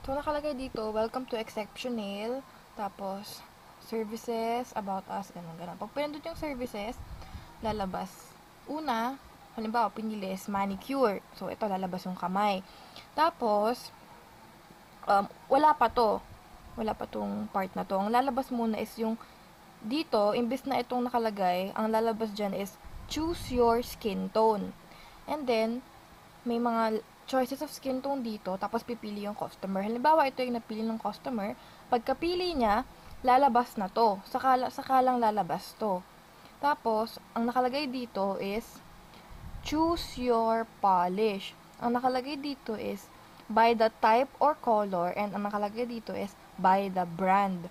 So, nakalagay dito, welcome to Exception Nail. Tapos, services, about us, ganun. Pag pinindot yung services, lalabas. Una, halimbawa, pinili is manicure. So, ito, lalabas yung kamay. Tapos, wala pa to. Wala pa tong part na to. Ang lalabas muna is yung dito, imbis na itong nakalagay, ang lalabas dyan is choose your skin tone. And then, may mga choices of skin tone dito, tapos pipili yung customer. Halimbawa, ito yung napili ng customer. Pagkapili niya, lalabas na to. Sakalang lalabas to. Tapos, ang nakalagay dito is choose your polish. Ang nakalagay dito is by the type or color, and ang nakalagay dito is by the brand.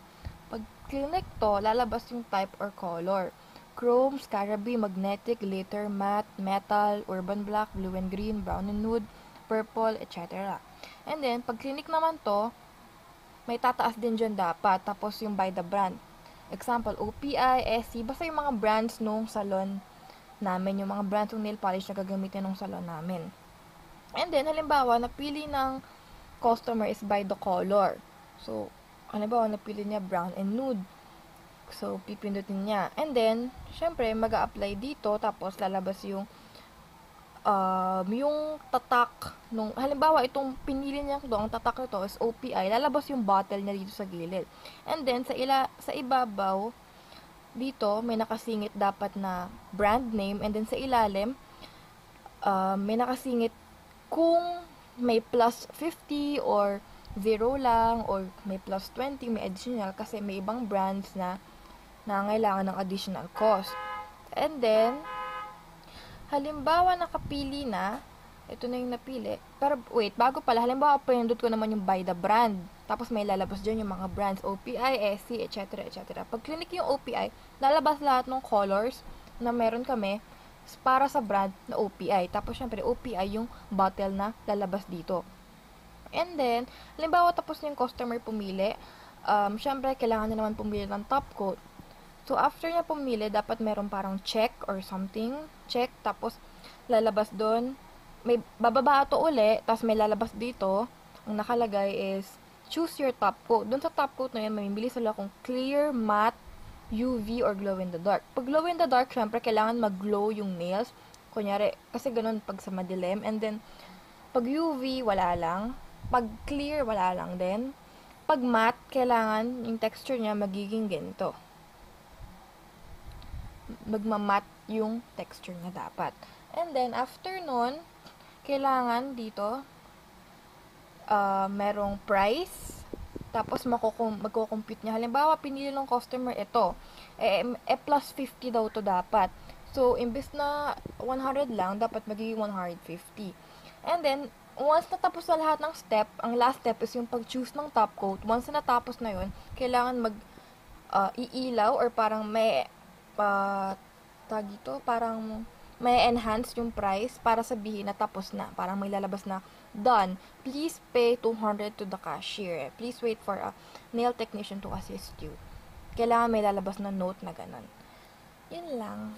Pag click to, lalabas yung type or color. Chrome, Scaraby, Magnetic, Glitter, Matte, Metal, Urban Black, Blue and Green, Brown and Nude, Purple, etc. And then, pag click naman to, may tataas din dyan dapat. Tapos yung by the brand. Example, OPI, SC, basta yung mga brands nung salon namin, yung mga brands ng nail polish na gagamitin ng salon namin. And then, halimbawa, napili ng customer is by the color. So, halimbawa, napili niya brown and nude. So, pipindutin niya. And then, syempre, mag-a-apply dito, tapos lalabas yung tatak nung, halimbawa, itong pinili niya ito, ang tatak nito is OPI, lalabas yung bottle niya dito sa gilid. And then, sa ibabaw, dito, may nakasingit dapat na brand name, and then sa ilalim, may nakasingit kung may plus 50 or 0 lang, or may plus 20, may additional, kasi may ibang brands na nangangailangan ng additional cost. And then, halimbawa nakapili na, ito na yung napili. Pero wait, bago pala, halimbawa pinindot ko naman yung by the brand. Tapos may lalabas dyan yung mga brands, OPI, SC, etc. etc. Pag click yung OPI, lalabas lahat ng colors na meron kami para sa brand na OPI. Tapos syempre, OPI yung bottle na lalabas dito. And then, halimbawa tapos yung customer pumili, syempre, kailangan na naman pumili ng top coat. So, after niya pumili, dapat meron parang check or something. Check, tapos lalabas doon. May bababa ito uli, tapos may lalabas dito. Ang nakalagay is, choose your top coat. Doon sa top coat na yan, mamimili sila kung clear, matte, UV, or glow in the dark. Pag glow in the dark, syempre, kailangan mag-glow yung nails. Kunyari, kasi ganun pag sa madilim. And then, pag UV, wala lang. Pag clear, wala lang din. Pag matte, kailangan yung texture niya magiging ganito. Magmamat yung texture niya dapat. And then, after nun, kailangan dito, merong price, tapos magko-compute niya. Halimbawa, pinili ng customer ito. Plus 50 daw to dapat. So, imbes na 100 lang, dapat magiging 150. And then, once natapos na lahat ng step, ang last step is yung pag-choose ng top coat. Once na natapos na yun, kailangan iilaw or parang may parang may enhance yung price para sabihin na tapos na. Parang may lalabas na done. Please pay 200 to the cashier. Please wait for a nail technician to assist you. Kailangan may lalabas na note na ganun. Yun lang.